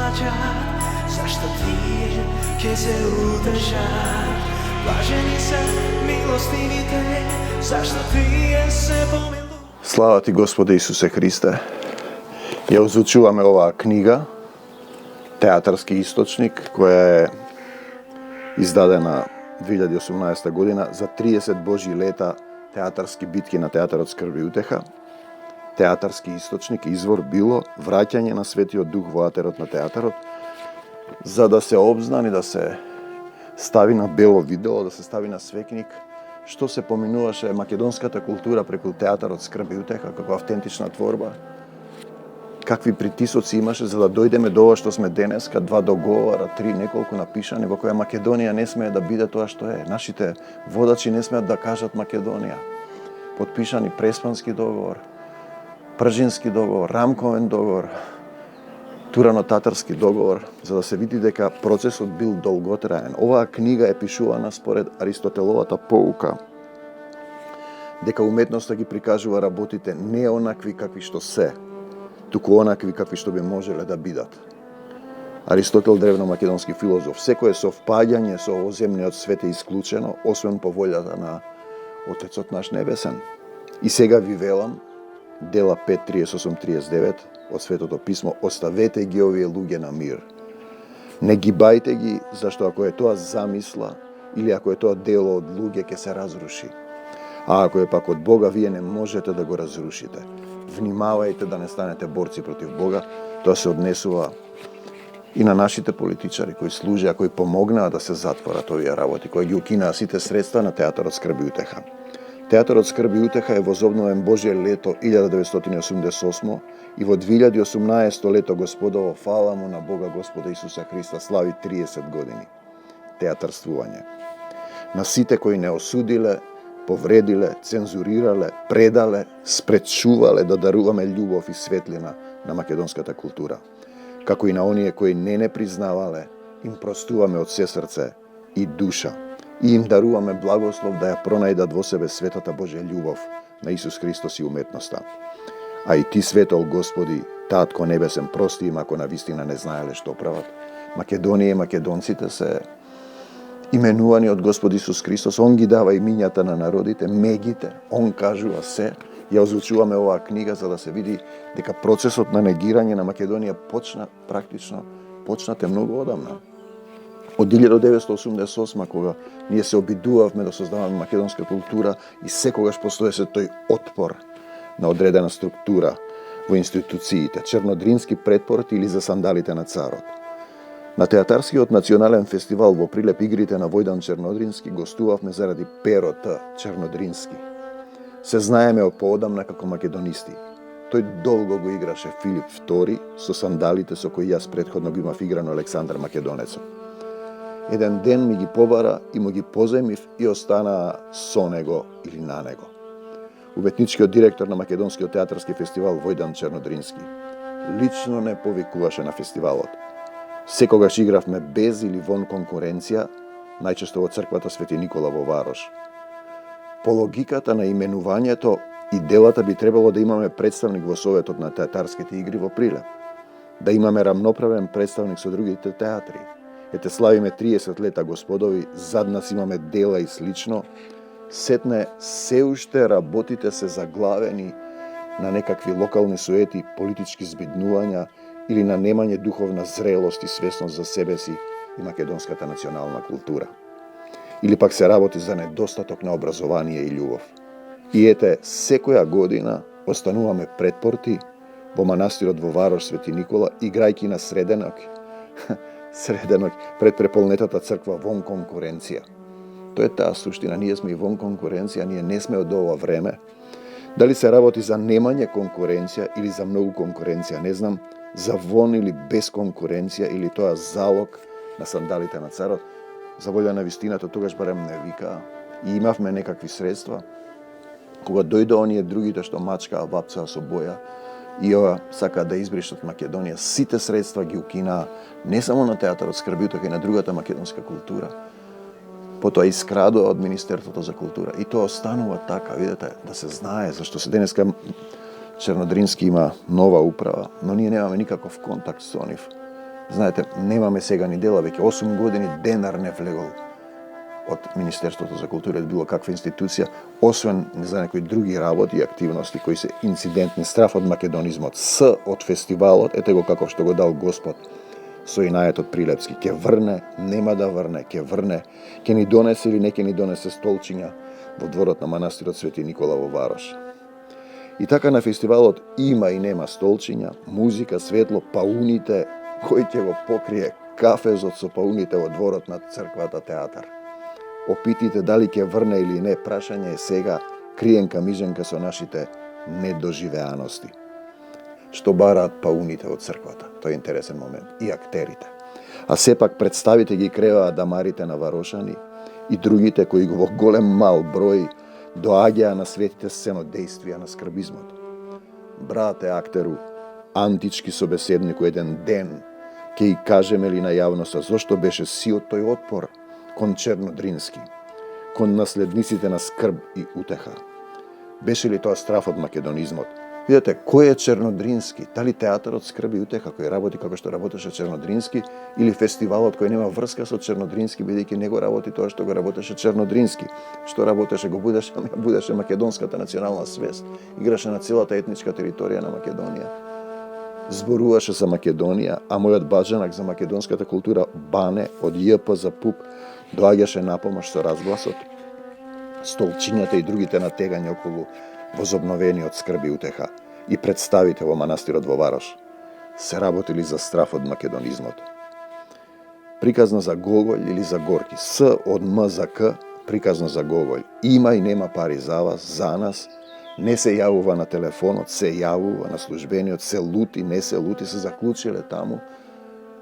плачат, зашто тие ќе се утешат. Блажени се милостивите, зашто тие се помилуваат. Слава ти, Господе Исусе Христе. Ја изучуваме оваа книга, Театарски источник, која е издадена 2018 година за 30 Божји лета театарски битки на театарот Скрби и утеха. Театарски источник, извор било враќање на Светиот Дух во атерот на театарот, за да се обзнани, да се стави на бело видео, да се стави на свекник, што се поминуваше македонската култура преку театарот Скрби и утеха како автентична творба. Какви притисоци имаше за да дојдеме до ова што сме денеска, 2 договора, 3, неколку напишани, во која Македонија не смее да биде тоа што е. Нашите водачи не смеат да кажат Македонија. Подпишани Преспански договор, Пржински договор, Рамковен договор, Турано-татарски договор, за да се види дека процесот бил долготраен. Оваа книга е пишувана според Аристотеловата поука, дека уметноста ги прикажува работите не онакви какви што се, туку онакви какви што би можеле да бидат. Аристотел, древномакедонски филозоф, секое совпаѓање со овоземниот свет е исклучено, освен по волјата на Отецот наш небесен. И сега ви велам, дела 5:38-39 од Светото писмо, оставете ги овие луѓе на мир. Не ги бајте ги, зашто ако е тоа замисла или ако е тоа дело од луѓе, ќе се разруши. А ако е пак од Бога, вие не можете да го разрушите. Внимавајте да не станете борци против Бога. Тоа се однесува и на нашите политичари кои служеа, кои помогнаа да се затворат овие работи, кои ги укинаа сите средства на театарот Скрби и утеха. Театарот Скрби и утеха е возобновен Божје лето 1988 и во 2018 лето Господово, фала му на Бога Господа Исуса Христа, слави 30 години театарствување. На сите кои не осудиле, повредиле, цензурирале, предале, спречувале да даруваме љубов и светлина на македонската култура. Како и на оние кои не признавале, им простуваме од се срце и душа и им даруваме благослов да ја пронајдат во себе светата Божја љубов на Исус Христос и уметноста. А и ти, светол Господи, Татко небесен, прости им ако навистина не знаеле што прават. Македонија и македонците се именувани од Господ Исус Христос. Он ги дава имињата на народите, мегите, он кажува се. Ја изучуваме оваа книга за да се види дека процесот на негирање на Македонија почнате многу одамна. Од 1988 кога ние се обидувавме да создаваме македонска култура и секогаш постоеше тој отпор на одредена структура во институциите, чернодрински претпорти или за сандалите на царот. На Театарскиот национален фестивал во Прилеп игрите на Војдан Чернодрински гостувавме заради перот Чернодрински. Се знаеме од поодамна како македонисти. Тој долго го играше Филип II со сандалите со кои јас претходно го имав играно Александар Македонецот. Еден ден ми ги побара и му ги позајмив и останаа со него или на него. Уметничкиот директор на Македонскиот театарски фестивал Војдан Чернодрински лично не повикуваше на фестивалот. Секогаш игравме без или вон конкуренција, најчесто во црквата Свети Никола во Варош. По логиката на именувањето и делата би требало да имаме представник во Советот на театарските игри во Прилеп, да имаме рамноправен представник со другите театри. Ете славиме 30 лета Господови, зад нас имаме дела и слично, сетне се уште работите се заглавени на некакви локални суети, политички збиднувања или на немање духовна зрелост и свесност за себе си и македонската национална култура. Или пак се работи за недостаток на образование и љубов. И ете, секоја година остануваме претпорти во манастирот во Варош Свети Никола, играјки на среденок пред преполнетата црква вон конкуренција. Тоа е таа суштина, ние сме и вон конкуренција, ние не сме од ова време. Дали се работи за немање конкуренција или за многу конкуренција, не знам, за вон или без конкуренција, или тоа залог на сандалите на царот. За волја на вистината, тогаш барем не викаа. И имавме некакви средства. Кога дојде оние другите што мачкаа, вапцаа со боја, и ова сакаа да избришат Македонија, сите средства ги укинаа не само на театарот Скрби и утеха, и на другата македонска култура. Потоа искрадува од Министерството за култура. И тоа останува така, видете, да се знае, зашто се денеска Чернодрински има нова управа, но ние немаме никаков контакт со нив. Знаете, немаме сега ни дела, веќе 8 години денар не влегол од Министерството за култура, од било каква институција, освен за некои други работи и активности кои се инцидентни, страф од македонизмот, С од фестивалот, ете го како што го дал Господ со инајетот Прилепски. Ке врне, нема да врне, ке врне, ке ни донесе или не ке ни донесе столчиња во дворот на манастирот Свети Никола во Варош. И така на фестивалот има и нема столчиња, музика, светло, пауните, кој ќе го покрие кафезот со пауните во дворот на црквата театар. Опитите дали ќе врне или не, прашање е сега криенка миженка со нашите недоживеаности. Што бараат пауните од црквата, тој е интересен момент, и актерите. А сепак представите ги креваат дамарите на Варошани и другите кои во голем мал број доаѓаа на светите сценодействија на скрбизмот. Брате актеру, антички собеседнику еден ден, ќе и кажеме ли на јавноста зошто беше сиот тој отпор кон Чернодрински, кон наследниците на скрб и утеха? Беше ли тоа страф од македонизмот? Видете, кој е Чернодрински? Дали театарот скрби и утеха кој работи како што работеше Чернодрински, или фестивалот кој нема врска со Чернодрински, бидејќи не го работи тоа што го работеше Чернодрински? Што работеше, го будеше македонската национална свест, играше на целата етничка територија на Македонија. Зборуваше за Македонија, а мојот баджанак за македонската култура Бане од ЈП за ПУП доаѓаше на помош со разгласот, столчињата и другите натегања околу возобновениот скрби утеха и представите во манастирот во Варош се работили за страф од македонизмот. Приказна за Гоголј или за Горки, С од М за К, приказна за Гоголј. Има и нема пари за вас, за нас, не се јавува на телефонот, се јавува на службениот, се лути, не се лути, се заклучиле таму.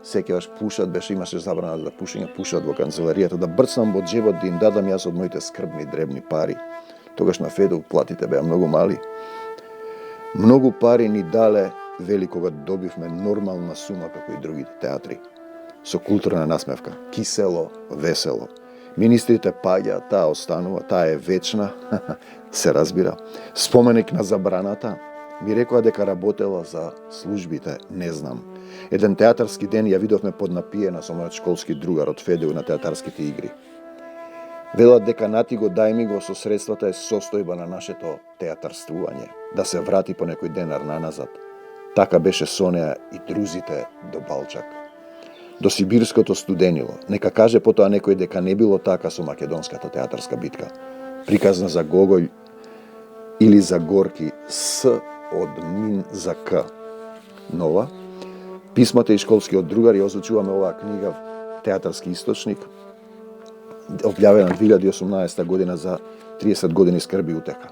Секогаш пушат, имаше забрана да пушење, пушат во канцеларијата, да брцнам во джебот да им дадам јас од моите скрбни дребни пари. Тогаш на Федо платите беа многу мали. Многу пари ни дале, вели, кога добивме нормална сума како и другите театри, со културна насмевка, кисело, весело. Министрите паѓа, таа останува, таа е вечна, се разбира. Споменик на забраната, ми рекоа дека работела за службите, не знам. Еден театарски ден ја видовме поднапиена со мојот школски другар од Федеу на театарските игри. Велат дека нати го дај ми го со средствата е состојба на нашето театарствување, да се врати по некој денар наназад. Така беше со неа и друзите до Балчак. До Сибирското студенило. Нека каже потоа некој дека не било така со македонската театарска битка. Приказна за Гоголј или за Горки, С од Мин за К. Нова. Писмата и школскиот другар ја озвучуваме оваа книга Театарски источник, објавена 2018 година за 30 години скрби утеха.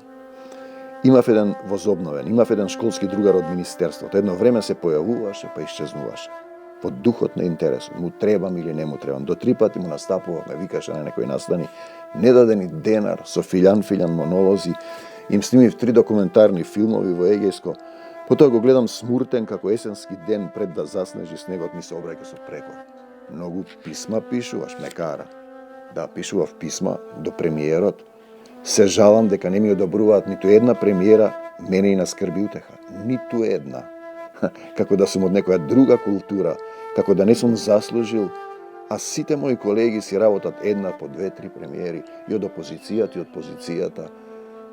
Имав еден возобновен, имав еден школски другар од Министерството. Едно време се појавуваше, па исчезнуваше. Во духот на интересот, му требам или не му требам. До 3 пати му настапував, ме викаше на некој настани, не даде ни денар, со филјан монолози, им снимив 3 документарни филмови во Егејско. Потоа го гледам смуртен како есенски ден пред да заснежи снегот, ми се обраќа со прекор. Многу писма пишуваш, ме кара. Да, пишував писма до премиерот. Се жалам дека не ми одобруваат ниту една премиера, мене и на скрби утеха. Ниту една. Како да сум од некоја друга култура, како да не сум заслужил, а сите мои колеги си работат една по 2-3 премиери, и од опозицијата, и од позицијата,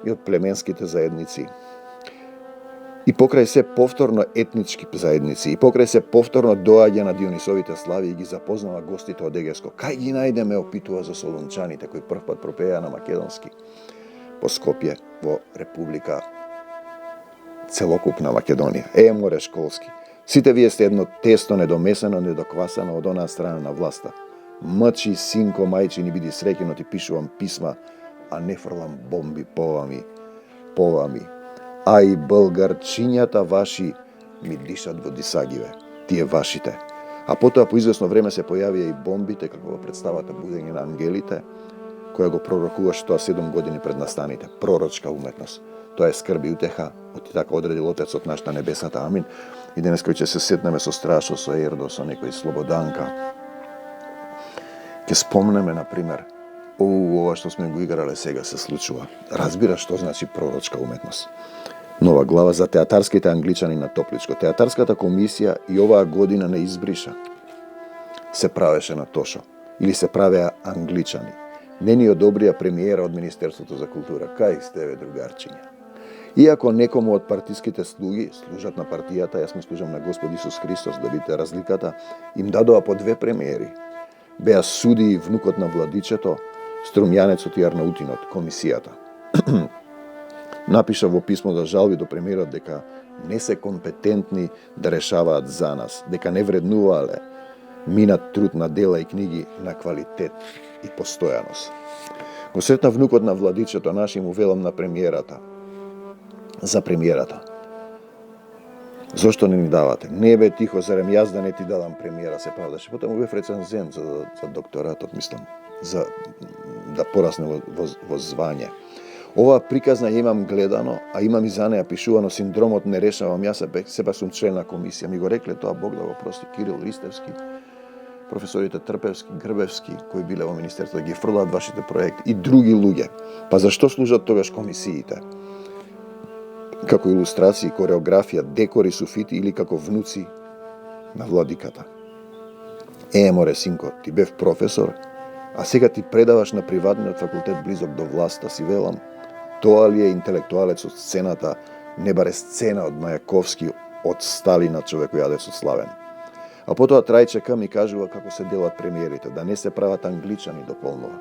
и од племенските заедници. И покрај се повторно етнички заедници, и покрај се повторно доаѓа на Дионисовите слави и ги запознава гостите од Егеско. Кај ги најдеме, опитува за солунчаните, кои првпат пропеа на македонски по Скопје, во Република целокупна Македонија. Море школски. Сите вие сте едно тесто недомесено, недоквасано од онаа страна на власта. Мъчи, синко, мајчи, ни биди среќено, ти пишувам писма, а не фрлам бомби по вами. А и българчињата ваши ми дишат во дисагиве, тие вашите. А потоа по известно време се појавија и бомбите, како во представата Будење на ангелите, која го пророкуваше тоа 7 години пред настаните. Пророчка уметност. Тоа е скрби утеха, оти така одредил Отецот наш на небесата, амин. И денес кој ќе се сетнеме со Страшо, со Ердо, со некој Слободанка, ќе спомнеме, например, ова што сме го играле сега се случува. Разбира што значи пророчка уметност. Нова глава за театарските англичани на Топличко. Театарската комисија и оваа година не избриша. се правеше на Тошо или се правеа англичани. Не ни одобрија премиера од Министерството за култура. Кај сте, ве, другарчиња? Иако некому од партиските слуги служат на партијата, јас ме служам на Господ Исус Христос, да видите разликата, им дадоа по 2 премиери. Беа суди и внукот на владичето, струмјанецот и арнаутинот, комисијата. Напиша во писмо за жалби до премиерот дека не се компетентни да решаваат за нас, дека не вреднувале минат труд на дела и книги на квалитет и постојаност. Го сретна внукот на владичето наш и му велам на премиерата, за премиерата. Зошто не ни давате? Не бе тихо, зарем јас да не ти дадам премиера, се правдаше. Потоа му бев рецензент за докторатот, мислам, за да порасне во звање. Оваа приказна ја имам гледано, а имам и за неја пишувано синдромот не решавам, јас сепак сум член на комисија. Ми го рекле тоа, Бог да го прости, Кирил Ристевски, професорите Трпевски, Грбевски, кои биле во министерството, да ги фрлаат вашите проекти и други луѓе. Па зашто служат тогаш комисиите? Како илустрации, кореографија, декори, суфити или како внуци на владиката. Море, синко, ти бев професор, а сега ти предаваш на приватниот факултет близок до власта, си велам. Тоа ли е интелектуалец од сцената, не баре сцена од Мајаковски, од Сталина, човекојадецот славен. А потоа Трајчека ми кажува како се делат премиерите, да не се прават англичани, дополнува.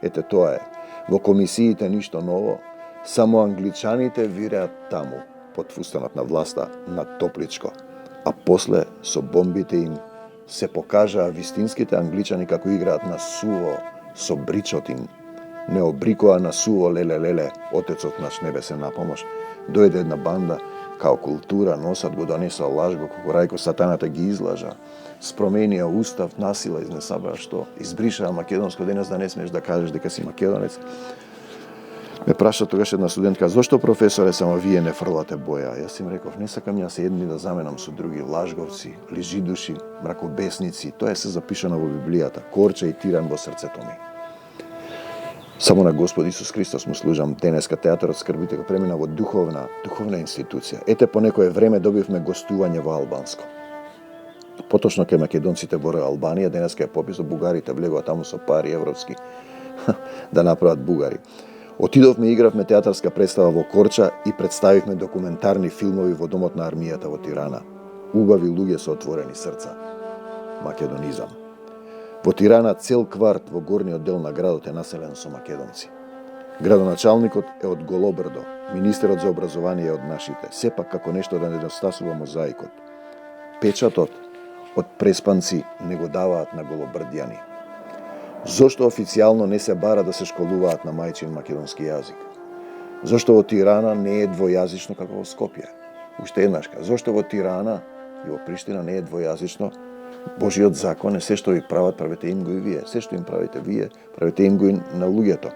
Ете тоа е. Во комисиите ништо ново, само англичаните виреат таму, под фустанот на власта, на топличко. А после, со бомбите им, се покажаа вистинските англичани како играат на суво, со бричот им. Не обрикоа на суво, леле, Отецот наш небесен на помош. Дојде една банда, као култура, носат го, донесоа лажго, како Рајко Сатаната ги излажа. Спроменија устав, насила, изнесабаа што, избришаа македонско, денес да не смееш да кажеш дека си македонец. Ме праша тогаш една студентка, зошто професоре само вие не фрлате боја? Јас им реков, не сакам јас едни да заменам со други лажговци, лижидуши, мракобесници. Тоа е се запишано во Библијата. Корча и тиран во срцето ми. Само на Господ Исус Христос му служам. Денеска театарот скрбите го премина во духовна институција. Ете по некое време добивме гостување во албанско. Поточно кај македонците во Албанија, денеска е попис, бугарите влегува таму со пари европски да направат бугари. Отидовме и игравме театарска представа во Корча и представивме документарни филмови во домот на армијата во Тирана. Убави луѓе со отворени срца. Македонизам. Во Тирана цел кварт во горниот дел на градот е населен со македонци. Градоначалникот е од Голобрдо, министерот за образование е од нашите. Сепак како нешто да недостасува мозаикот. Печатот од преспанци не го даваат на голобрдјани. Зошто официјално не се бара да се школуваат на мајчин македонски јазик? Зошто во Тирана не е двојазично како во Скопје? Уште еднашка, зошто во Тирана и во Приштина не е двојазично? Божиот закон е се што ви прават, правете им го и вие. Се што им правите вие, правете им го и на луѓето.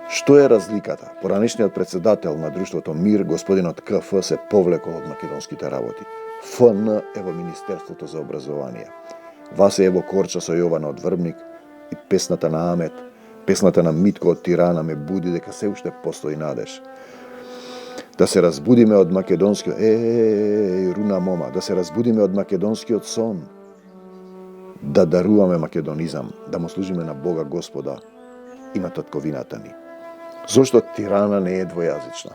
Што е разликата? Поранешниот председател на друштвото МИР, господинот КФ, се повлекол од македонските работи. ФН е во Министерството за образование. Васе е во Корча со Јована од Врбник и песната на Амет, песната на Митко од Тирана ме буди дека се уште постои надеж. Да се разбудиме од македонскиот... руна мома, да се разбудиме од македонскиот сон. Да даруваме македонизам, да му служиме на Бога Господа и на татковината ни. Зошто Тирана не е двојазична?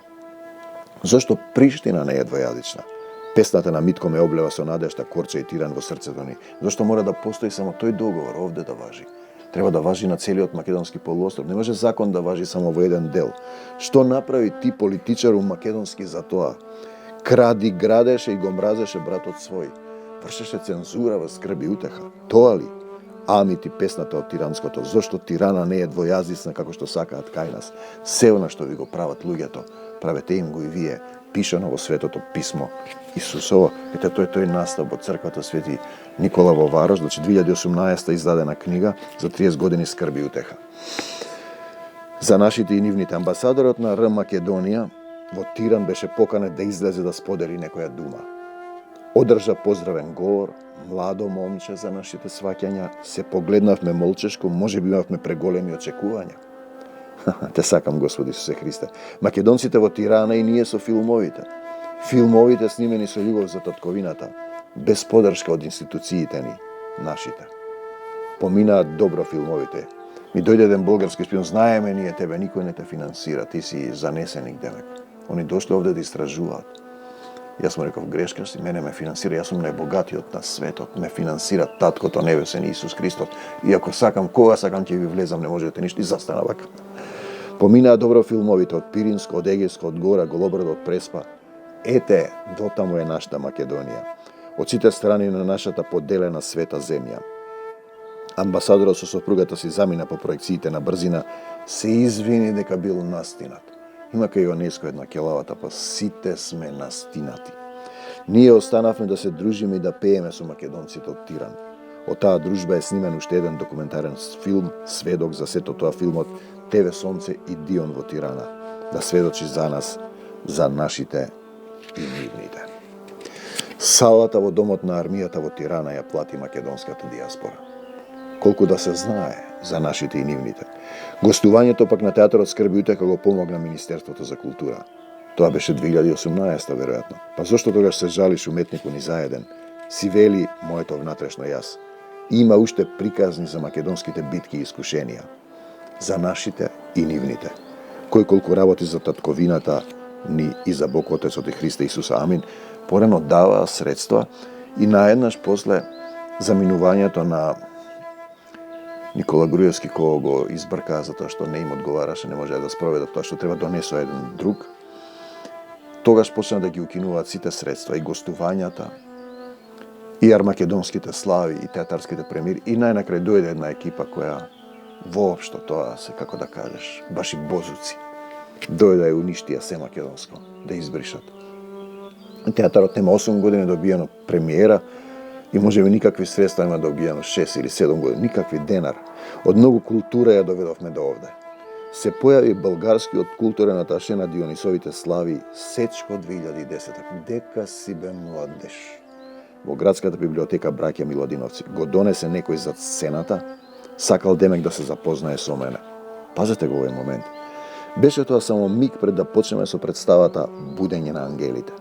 Зошто Приштина не е двојазична? Песната на Митко ме облева со надежда, Корча и Тиран во срцето ни. Зошто мора да постои само тој договор овде да важи? Треба да важи на целиот македонски полуостров. Не може закон да важи само во еден дел. Што направи ти политичар у македонски за тоа? Кради, градеше и го мразеше братот свој. Вршеше цензура во скрби и утеха. Тоа ли? Ами ти песната од тиранското. Зошто Тирана не е двојазична како што сакаат кај нас? Се она што ви го прават луѓето, правете им го и вие. Пишано во Светото писмо Исусово. Ете тој настав во црквата Свети Никола во Варош, значи 2018 издадена книга за 30 години скрби и утеха. За нашите и нивните амбасадорот на Р Македонија во Тиран беше поканет да излезе да сподели некоја дума. Одржа поздравен говор, младо момче за нашите сваќања, се погледнавме молчешко, можеби имавме преголеми очекувања. Те сакам, Господи Исусе Христе. Македонците во Тирана и ние со филмовите. Филмовите снимени со љубов за татковината, без подршка од институциите ни, нашите. Поминаат добро филмовите. Ми дојде еден болгарски шпион, знаеме ние тебе, никој не те финансира, ти си занесеник демек. Они дошле овде да истражуваат. Јас му реков, грешка си, мене ме финансира, јас сум најбогатиот на светот, ме финансира таткото небесен Исус Христос. И ако сакам, кога сакам ќе ви влезам, не можете ништо и застана вака. Поминаа добро филмовите од Пиринско, од Егејско, од Гора, Голоброд, од Преспа. Ете, дотаму е нашата Македонија. Од сите страни на нашата поделена света земја. Амбасадорот со сопругата си замина по проекциите на брзина, се извини дека бил настинат. Има кај ЮНЕСКО една келавата, па сите сме настинати. Ние останавме да се дружиме и да пееме со македонците од Тиран. Од таа дружба е снимен уште еден документарен филм, сведок за сето тоа филмот ТВ Сонце и Дион во Тирана, да сведочи за нас, за нашите и нивните. Салата во домот на армијата во Тирана ја плати македонската диаспора. Колку да се знае за нашите и нивните. Гостувањето пак на театарот Скрби утеха го помогна Министерството за култура. Тоа беше 2018 веројатно. Па зошто тогаш се жалиш уметнику ни заеден? Си вели моето внатрешно јас. Има уште приказни за македонските битки и искушенија. За нашите и нивните. Кој колку работи за татковината ни и за Бог Отецот и Христа Исуса, амин, порано даваа средства и наеднаш после заминувањето на Никола Груевски, кој го избркаа затоа што не им одговараше, не можеа да спроведат тоа што треба донесо еден друг, тогаш почна да ги укинуваат сите средства и гостувањата, и армакедонските слави, и театарските премиери, и најнакрај дојде една екипа која воопшто тоа се, како да кажеш, баш и бозуци, дојде да ја уништија се македонско, да избришат. Театарот нема 8 години добиено премиера, и можеби никакви средства има добиено 6 или 7 години, никакви денар. Од многу култура ја доведовме до овде. Се појави българскиот културен аташе на Дионисовите слави Сечко 2010. Дека си бе младеж. Во градската библиотека Браќа Миладиновци го донесе некој за сцената, сакал демек да се запознае со мене. Пазете го овој момент. Беше тоа само миг пред да почнеме со представата Будење на ангелите.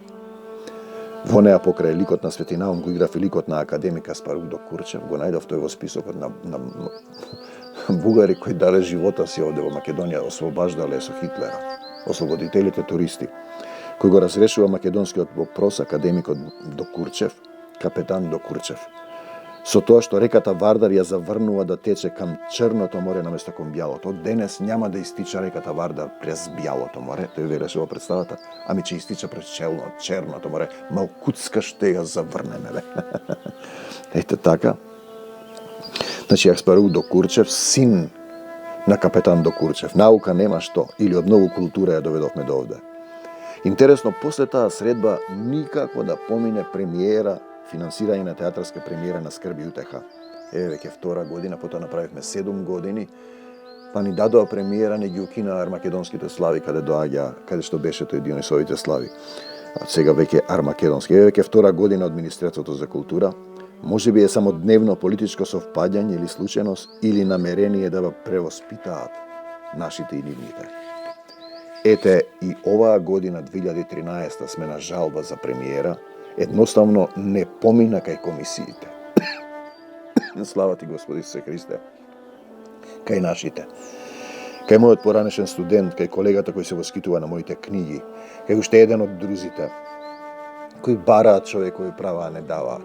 Во неа покрај ликот на Свети Наум го играв и ликот на академик Аспарудо Курчев, го најдов тој во списокот на бугари кои даде живота си овде во Македонија, ослобождале со Хитлера, ослободителите туристи, кој го разрешува македонскиот вопрос академикот Докурчев, капетан Докурчев. Со тоа што реката Вардар ја заврнува да тече кам Черното море наместо кон Бјалото. Од денес нема да истича реката Вардар през Бјалото море, тој велеше во представата, ами ќе истича през Черното море. Малкуцка ще ја заврнеме, бе. Ете така. Значи, Аспару Докурчев, син на капетан Докурчев. Наука нема што, или од многу култура ја доведовме до овде. Интересно, после таа средба никако да помине премиера, финансирање на театарска премиера на Скрби утеха. Еве веќе втора година, потоа направивме 7 години, па ни дадоа премиера, не ги укина армакедонските слави каде доаѓа, каде што беше тој Дионисовите слави. А сега веќе армакедонски. Еве веќе втора година од Министерството за култура. Може би е само дневно политичко совпаѓање или случајност, или намерение да превоспитаат нашите и нивните. Ете, и оваа година, 2013, сме на жалба за премиера, едноставно не помина кај комисиите. Слава ти, Господи Исусе Христе, кај нашите. Кај мојот поранешен студент, кај колегата кој се воскитува на моите книги, кај уште еден од друзите, кои бараат човекови права, а не даваат.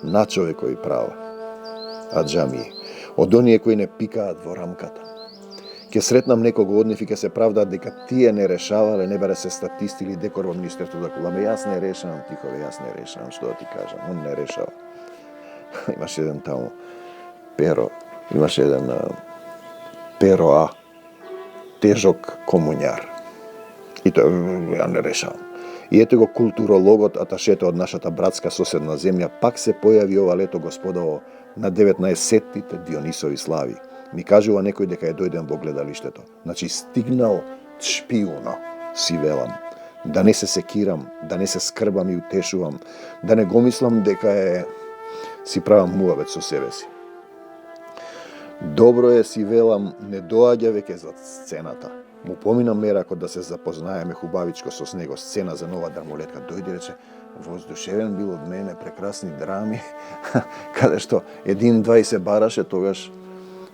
На човекови права, а джамии. Од оние кои не пикаат во рамката. Ке сретнам некого од нив и ке се правдаат дека тие не решавале, не баре се статисти или декор во Министерството за култура. Ама јас не решавам, тихове, јас не решавам, што да ти кажам, он не решава. Имаше еден таму Перо, имаше еден Перо А, тежок комуњар. И тој ја не решавам. И ете го културологот, аташето од нашата братска соседна земја, пак се појави ова лето господово на 19-тите Дионисови слави. Ми кажува некој дека е дојден во гледалиштето. Значи стигнал шпиуно, си велам. Да не се секирам, да не се скрбам и утешувам, да не го мислам дека си правам муавет со себе си. Добро е, си велам, не доаѓа веќе за сцената. Му помина меракот да се запознаеме хубавичко со него, сцена за нова дрмолетка. Дојде и рече, воздушевен бил од мене, прекрасни драми, каде што 1-2 се бараше, тогаш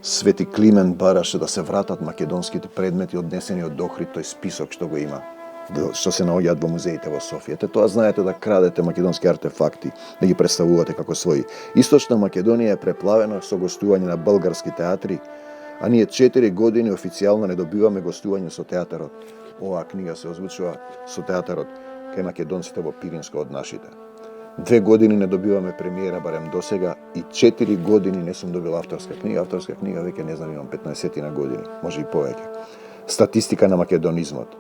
Свети Климент бараше да се вратат македонските предмети однесени од Охрид, тој список што го има, што се наоѓаат во музеите во Софија. Тоа знаете да крадете македонски артефакти, да ги представувате како своји. Источна Македонија е преплавена со гостување на български театри, а ние 4 години официјално не добиваме гостување со театарот. Оваа книга се озвучува со театарот кај македонците во Пиринско од нашите. 2 години не добиваме премиера барем досега и 4 години не сум добил авторска книга. Авторска книга веќе не знам, имам 15 на години, може и повеќе. Статистика на македонизмот.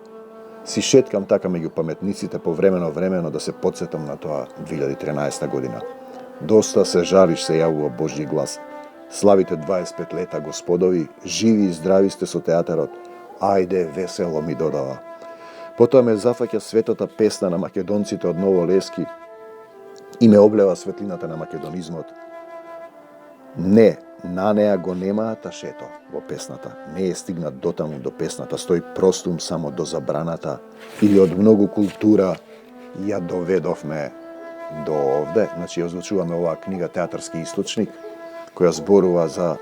Си шеткам така меѓу паметниците времено да се потсетам на тоа 2013 година. Доста се жариш, се јавува Божји глас. Славите 25 лета, господови, живи и здрави сте со театарот. Ајде, весело ми додава. Потоа ме зафаќа светата песна на македонците од Ново Лески и ме облева светлината на македонизмот. Не, на неа го немаа ташето во песната. Не е стигнат дотаму до песната, стои простум само до забраната или од многу култура ја доведовме до овде. Значи, ја озвучуваме оваа книга Театарски источник, која зборува за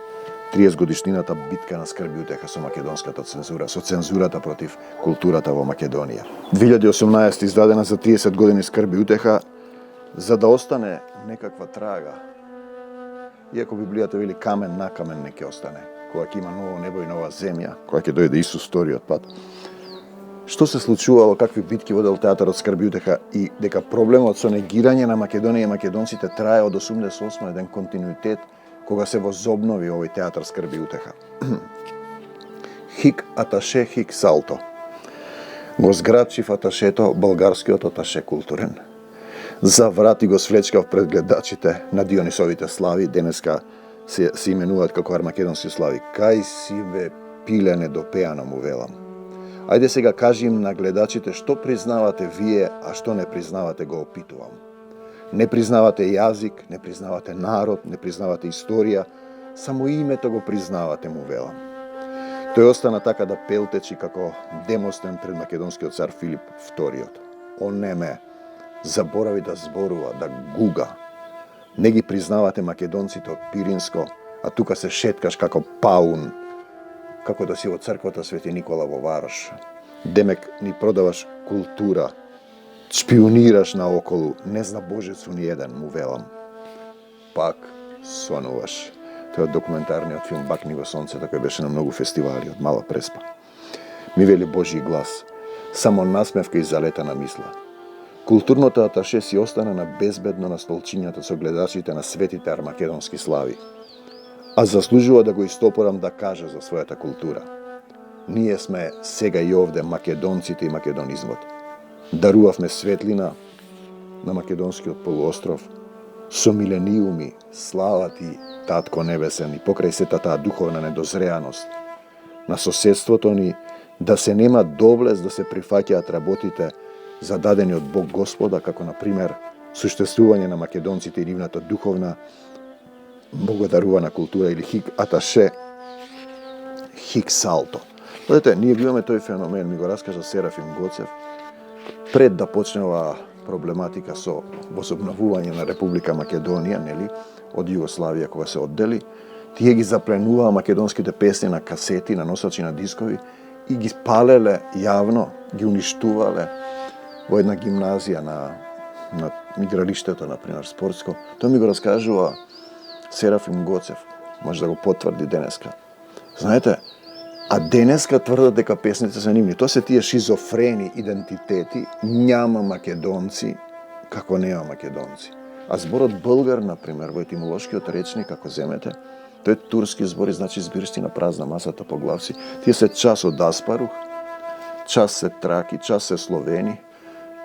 30 годишнината битка на скрби утеха со македонската цензура, со цензурата против културата во Македонија. 2018 издадена за 30 години скрби утеха, за да остане некаква трага. Иако Библијата вели камен на камен не ќе остане, кога ќе има ново небо и нова земја, кога ќе дојде Исус вториот пат. Што се случувало, какви битки водел театарот скрби утеха и дека проблемот со негирање на Македонија и македонците трае од 88 еден континуитет, кога се возобнови овој театар скрби утеха. Хик аташе, хик салто. Го зграбчив аташето, болгарскиот аташе културен. Заврати го свлечкав пред гледачите на Дионисовите слави, денеска се именуваат како армакедонски слави. Кај си бе пилене допеано, му велам. Ајде сега кажи им на гледачите што признавате вие, а што не признавате, го опитувам. Не признавате јазик, не признавате народ, не признавате историја, само името го признавате, му велам. Тој остана така да пелтечи како Демостен пред македонскиот цар Филип вториот. Онеме, заборави да зборува, да гуга. Не ги признавате македонците од Пиринско, а тука се шеткаш како паун, како да си во црквата Свети Никола во Варош. Демек ни продаваш култура, шпионираш наоколу, не зна Божецу ни еден, му велам. Пак сонуваш. Тоа е документарниот филм Бакни во сонцето, кој беше на многу фестивали од Мала Преспа. Ми вели Божји глас, само насмевка и залетана мисла. Културното аташе си остана на безбедно на столчињата со гледачите на светите армакедонски слави. А заслужува да го истопорам да каже за својата култура. Ние сме сега и овде македонците и македонизмот. Дарувавме светлина на македонскиот полуостров со милениуми, слава ти, Татко Небесен, и покрај сета таа духовна недозреаност на соседството ни, да се нема доблест да се прифаќаат работите зададени од Бог Господа, како на пример суштествување на македонците и нивната духовна богодарувана култура или хик аташе, хик салто. Гледате, ние имаме тој феномен, ми го раскажа Серафим Гоцев, пред да почне оваа проблематика со возобновување на Република Македонија, нели, од Југославија кога се оддели, тие ги запленуваа македонските песни на касети, на носачи на дискови и ги палеле јавно, ги уништувале во една гимназија на игралиштето, например, спортско. Тоа ми го раскажува Серафим Гоцев, може да го потврди денеска. Знаете, а денеска тврдат дека песните се нивни. Тоа се тие шизофрени идентитети, няма македонци како нема македонци. А зборот българ, например, во етимолошкиот речник, ако земете, тој е турски збор и значи збиршти на празна масата по главци. Тие се час од Аспарух, час се траки, час се словени,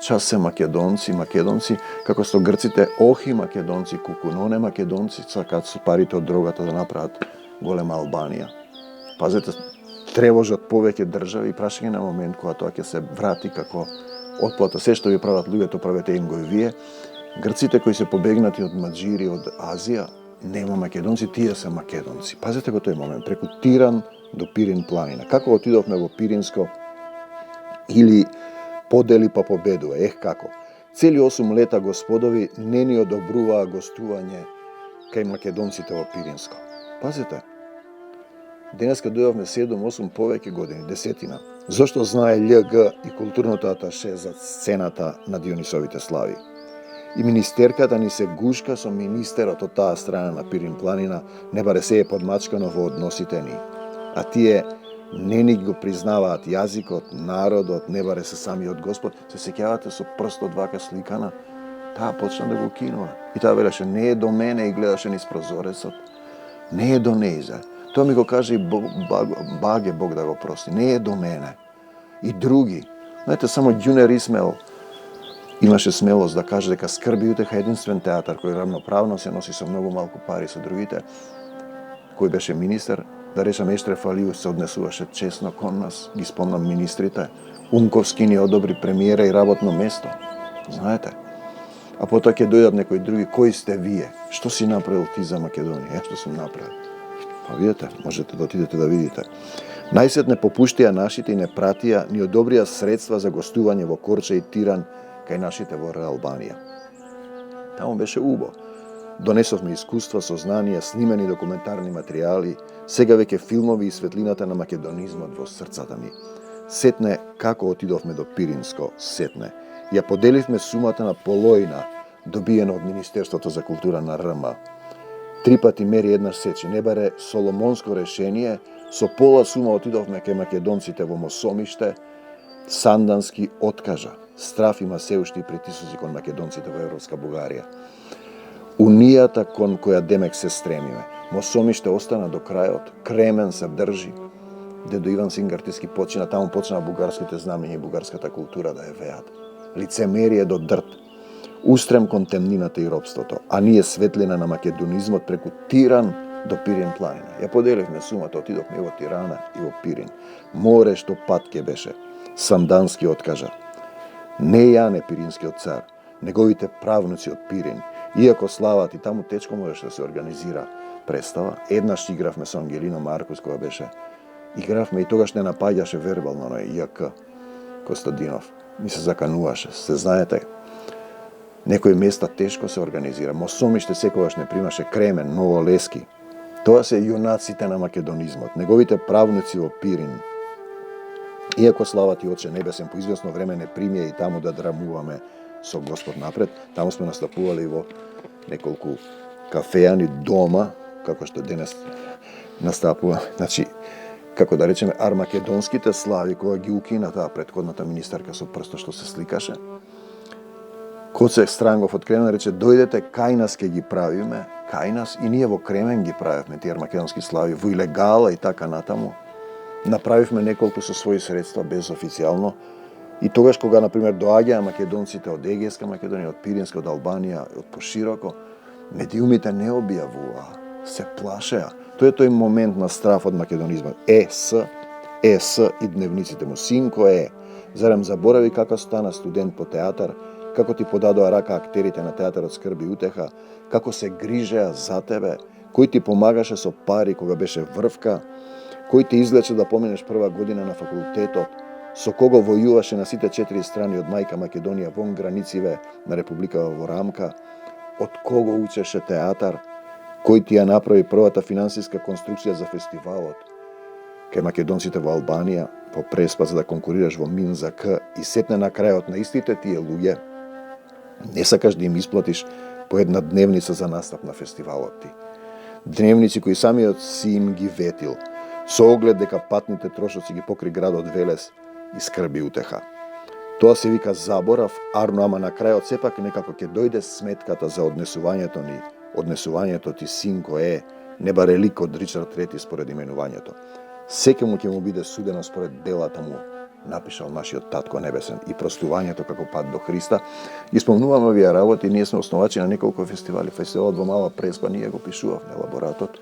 час се македонци, како што грците охи македонци, кукуноне македонци, сакаат со парите од дрогата да направат голема Албанија. Пазете, тревожат повеќе држави и прашање на момент кога тоа ќе се врати како отплата. Се што ви прават луѓето, правете им го и вие. Грците кои се побегнати од маџири од Азија, нема македонци, тие се македонци. Пазете го тој момент, преку Тиран до Пирин планина. Како отидовме во Пиринско или подели па победува. Како? Цели 8 лета господови не ни одобруваа гостување кај македонците во Пиринско. Пазите, денеска дојдовме 7-8 повеќе години, 10. Зошто знае ЛГ и културното аташе за сцената на Дионисовите слави? И министерката ни се гушка со министерот од таа страна на Пирин планина, не баре се е подмачкано во односите ни. А тие не ни го признаваат јазикот, народот, не баре се самиот Господ. Се сеќавате со прстот вака сликана? Таа почна да го кинува. И таа велеше, не е до мене, и гледаше низ прозорецот. Не е до нејза. Тоа ми го каже и Баге, Бог да го прости. Не е до мене. И други. Знаете, само Ѓунер Исмел имаше смелост да каже дека Скрби утеха единствен театар кој равноправно се носи со многу малку пари со другите, кој беше министер, да речам Ештреф Алију се однесуваше честно кон нас, ги спомнам министрите, Унковски ни одобри премиера и работно место, знаете. А потоа ќе дојдат некои други, кои сте вие? Што си направил ти за Македонија? Што сум направил? Па видите, можете да отидете да видите. Најсетне попуштија нашите и не пратија, ни одобрија средства за гостување во Корча и Тиран, кај нашите во Албанија. Таму беше убо. Донесовме искуства, сознание, снимени документарни материјали, сега веќе филмови и светлината на македонизмот во срцата ни. Сетне како отидовме до Пиринско, сетне. Ја поделивме сумата на полојна, добиена од Министерството за култура на РМ. 3 пати мери еднаш сечи, не баре соломонско решение, со пола сума отидовме кај македонците во Мосомиште, Сандански откажа. Страф има се уште и притисоци кон македонците во Европска Бугарија. Унијата кон која демек се стремиме. Мосомиште остана до крајот, Кремен се држи. Дедо Иван Сингартиски почина, таму почна бугарските знамења и бугарската култура да ја веат. Лицемерие до дрт. Устрем кон темнината и робството, а ние светлина на македонизмот преку Тиран до Пирин планина. Ја поделивме сумата, отидовме и во Тирана и во Пирин. Море што пат ке беше. Сандански откажа. Не Јане Пиринскиот цар, неговите правнуци од Пирин. Иако слават и таму течко можеше да се организира представа, еднаш игравме со Ангелино Маркус која беше. Игравме и тогаш не напаѓаше вербално на ЈК Костадинов. Ми се закануваше, се знаете. Некои места тешко се организира. Мосомиште секогаш не примаше, Кремен, Новолески. Тоа се јунаците на македонизмот, неговите правнуци во Пирин. Иако слават и Отче Небесен по известно време не примија и таму да драмуваме со Господ напред, таму сме настапували во неколку кафејани дома, како што денес настапува. Значи, како да речеме, армакедонските слави, кога ги укина таа претходната министарка со прсто што се сликаше, Коце Странгов од Кремен рече, дојдете кај нас ке ги правиме, кај нас, и ние во Кремен ги правевме тие армакедонски слави, во илегала и така натаму. Направивме неколку со своји средства, без официјално. И тогаш кога, например, доаѓаа македонците од Егејска Македонија, од Пиринска, од Албанија, од пошироко, медиумите не објавуваа, се плашеа. Тој е тој момент на страф од македонизмот. ЕС и дневниците му. Синко зарем заборави како стана студент по театар, како ти подадоа рака актерите на театарот Скрби утеха, како се грижеа за тебе, кој ти помагаше со пари кога беше врвка, кој те излече да поминеш прва година на факултетот, со кого војуваше на сите 4 страни од мајка Македонија вон границиве на Републикава во рамка, од кого учеше театар, кој ти ја направи првата финансиска конструкција за фестивалот, кај македонците во Албанија, по преспа за да конкурираш во Минзак и сетне на крајот на истите тие луѓе, не сакаш да им исплатиш по една дневница за настап на фестивалот ти. Дневници кои самиот си им ги ветил, со оглед дека патните трошоци ги покри градот Велес и Скрби утеха. Тоа се вика заборав, арно, ама на крајот сепак некако ќе дојде сметката за однесувањето ни, однесувањето ти синко не баре лик од Ричард III според именувањето. Секој ќе му биде судено според делата му, напишал нашиот татко небесен, и простувањето како пат до Христа. Ги спомнуваме овие работи, ние сме основачи на неколку фестивали. Фестивалот во Мала Преспа ние го пишувавме, лаборатот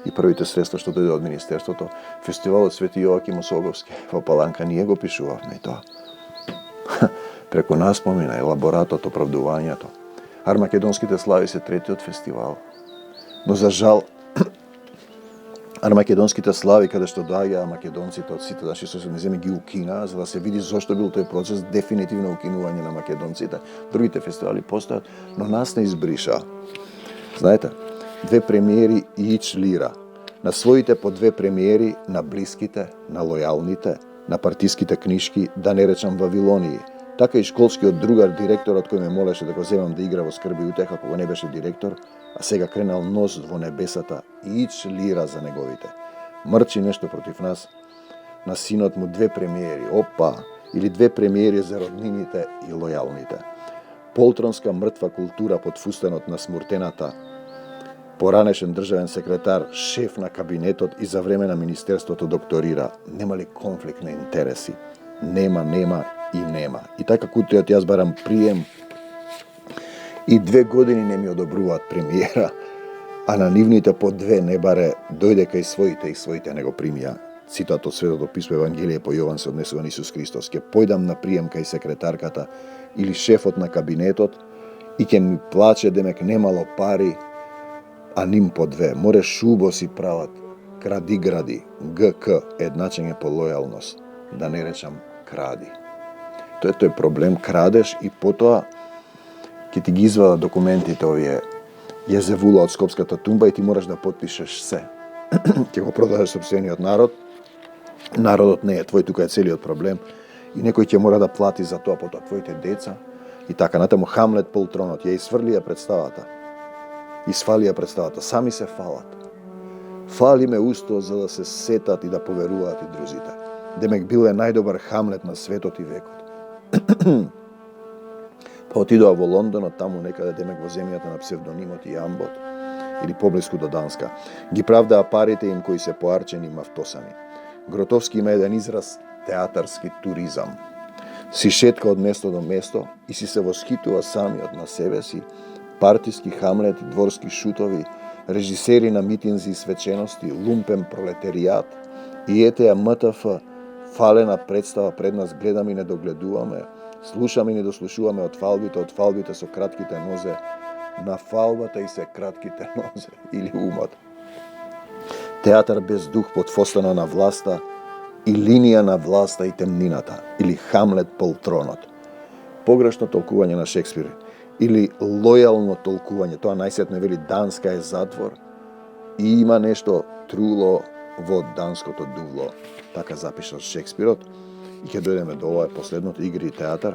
и првите средства што дојде од Министерството. Фестивалот Свети Јоаким Осоговски во Паланка ние го пишувавме и тоа. Преку нас помина и лаборатот, оправдувањето. Армакедонските слави се третиот фестивал. Но за жал, А на македонските слави, каде што доаѓаа македонците од сите наши соседни земји, ги укинаа, за да се види зошто бил тој процес, дефинитивно укинување на македонците. Другите фестивали постојат, но нас не избриша. Знаете, 2 премиери Иич Лира. На своите по 2 премиери, на блиските, на лојалните, на партиските книжки, да не речам Вавилонии. Така и школскиот другар, директорот кој ме молеше да го земам да игра во Скрби и утеха, кога не беше директор, а сега кренал нос во небесата, Иич Лира за неговите. Мрчи нешто против нас. На синот му 2 премиери, опа, или 2 премиери за роднините и лојалните. Полтронска мртва култура под фустанот на смуртената, поранешен државен секретар, шеф на кабинетот и за време на министерството докторира. Нема ли конфликт на интереси? Нема и нема. И така кутриот јас барам прием и 2 години не ми одобруваат премиера, а на нивните по 2 не баре дојде кај своите и своите не го примија. Цитат од Светото писмо Евангелие по Јован се однесува на Исус Христос. Ке појдам на прием кај секретарката или шефот на кабинетот и ќе ми плаче демек немало пари, а ним по 2. Море шубо си прават, гради, ГК, едначење по лојалност, да не речам кради. Тоа е тој проблем, крадеш и потоа ќе ти ги извада документите овие језевула од Скопската тумба и ти мораш да потпишеш се. Ќе го продадеш сопствениот народ, народот не е твој, тука е целиот проблем и некој ќе мора да плати за тоа, потоа твоите деца и така натаму. Хамлет полтронот ја изфрлија представата. Изфалија представата, сами се фалат. Фали ме усто за да се сетат и да поверуваат и друзите. Демек бил е најдобар Хамлет на светот и векот. Па отидоа во Лондон, таму некаде демек во земјата на псевдонимот и Амбот, или поблиску до Данска. Ги правдаа парите им кои се поарчени и мафтосани. Гротовски има еден израз театарски туризам. Си шетка од место до место и си се восхитува самиот на себе си, партиски Хамлет и дворски шутови, режисери на митинзи и свечености, лумпен пролетеријат и ете ја МТФ, фалена представа пред нас, гледаме и не догледуваме, слушаме и не дослушуваме од фалбите со кратките нозе, на фалбата и се кратките нозе или умот. Театар без дух под фостана на власта и линија на власта и темнината, или Хамлет полтронот. Погрешно толкување на Шекспир, или лојално толкување, тоа најсетне вели Данска е затвор и има нешто труло во данското дувло, така запишал Шекспирот. И ќе дојдеме до ова последното, игри и театар.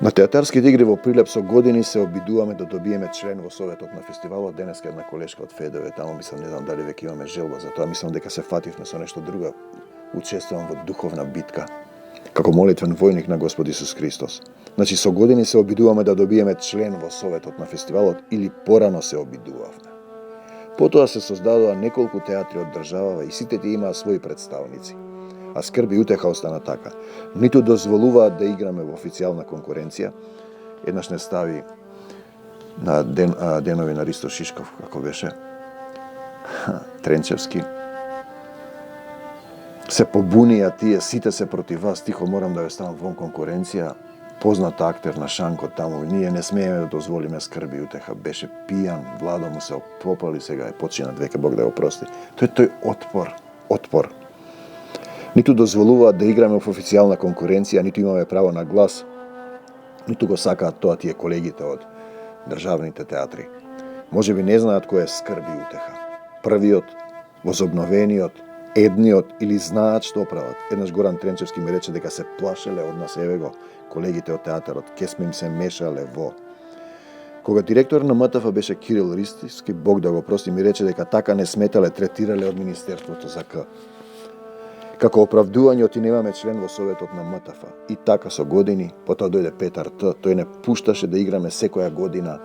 На театарските игри во Прилеп со години се обидуваме да добиеме член во Советот на фестивалот. Денеска една колешка од ФДВ, таму мислам, не знам дали веќе имаме желба за тоа, мислам дека се фативме со нешто друго. Учествувам во духовна битка, како молитвен војник на Господ Исус Христос. Значи, со години се обидуваме да добиеме член во Советот на фестивалот, или порано се обидувавме. Потоа се создадоа неколку театри од државава и сите тие имаа своји представници. А Скрби и утеха остана така. Ниту дозволуваат да играме во официјална конкуренција. Еднаш не стави на денови на Ристо Шишков, како беше, Тренчевски. Се побунија тие, сите се против вас, тихо морам да ја ставам вон конкуренција. Познат актер на Шанко таму, ние не смееме да дозволиме Скрби и утеха. Беше пијан, Владо му се попали, сега е починат, веќе Бог да го прости. Тој отпор. Ниту дозволуваат да играме во официјална конкуренција, ниту имаме право на глас, ниту го сакаат тоа тие колегите од државните театри. Може би не знаат кој е Скрби и утеха. Првиот, возобновениот, едниот, или знаат што прават. Еднаш Горан Тренчевски ми рече дека се плашеле од нас, еве го, колегите од театарот, ке сме им се мешале во. Кога директор на МТФ беше Кирил Ристовски, Бог да го прости, ми рече дека така не сметале, третирале од Министерството за К. Како оправдување отинемаме член во Советот на МТФ. И така со години, потоа дојде Петар Т. Тој не пушташе да играме секоја година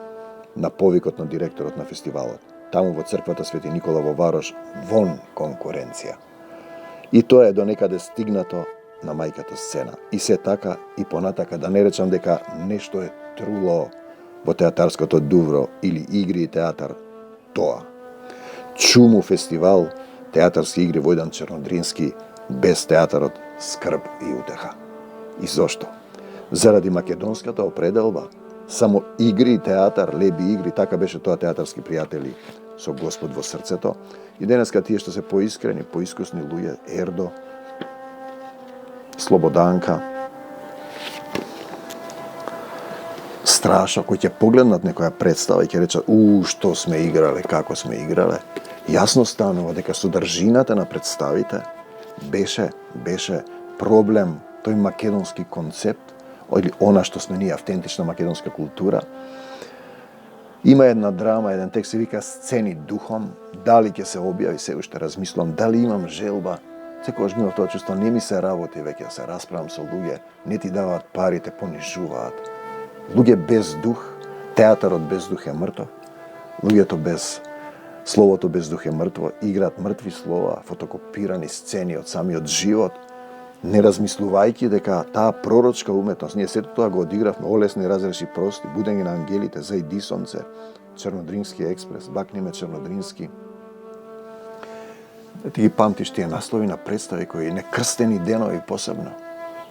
на повикот на директорот на фестивалот. Таму во црквата Свети Никола во Варош, вон конкуренција. И тоа е до некаде стигнато на мајката сцена. И се така и понатака, да не речам дека нешто е труло во театарското дувро или игри и театар, тоа. Чуму фестивал, театарски игри во еден Чернодрински, без театарот Скрб и утеха. И зошто? Заради македонската определба, само игри и театар, леби игри, така беше тоа театарски пријатели, со Господ во срцето. И денеска тие што се поискрени, поискусни луѓе, Ердо, Слободанка, Страшо, кои ќе погледнат некоја представа и ќе речат, што сме играле, како сме играле. Јасно станува дека содржината на представите беше проблем, тој македонски концепт, или она што сме ние, автентична македонска култура. Има една драма, еден текст се вика Сцени духом, дали ќе се објави, се уште размислувам, дали имам желба. Секогаш имам тоа чувство, не ми се работи веќе, се расправам со луѓе, не ти даваат пари, те понижуваат. Луѓе без дух, театарот без дух е мртов, луѓето без словото без дух е мртво, играат мртви слова, фотокопирани сцени од самиот живот, не размислувајќи дека таа пророчка уметност, ние сето тоа го одигравме, Олесни разреши прости, Будење на ангелите, Зајди сонце, Чернодрински експрес, Бакниме Чернодрински. Ти ги памтиш тие наслови на представи кои некрстени денови посебно,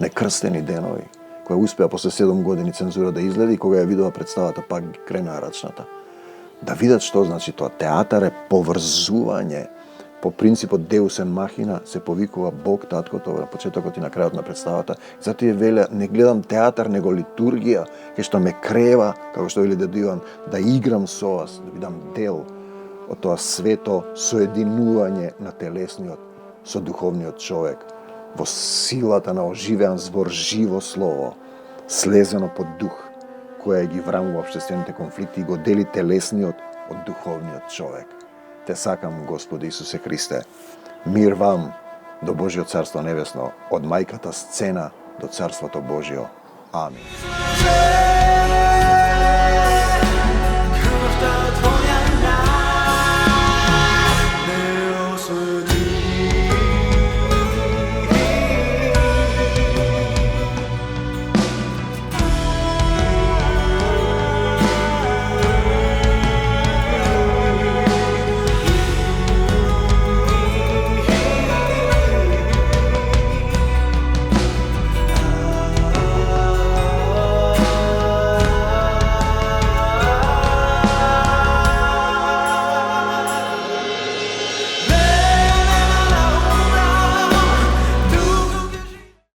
некрстени денови, која успеа после 7 години цензура да изледи и кога ја видува представата пак кренаа рачната. Да видат што значи тоа. Театар е поврзување. По принципот Deus en machina се повикува Бог, таткото на почетокот и на крајот на представата. Затоа е веле, не гледам театар, него литургија, кај што ме крева, како што вели Дедо Иван, да играм со вас, да бидам дел од тоа свето соединување на телесниот со духовниот човек, во силата на оживеан збор, живо слово, слезено под дух, која ги врамува општествените конфликти и го дели телесниот од духовниот човек. Те сакам, Господи Исусе Христе, мир вам до Божиот Царство Небесно, од мајката Сцена до Царството Божио. Амин.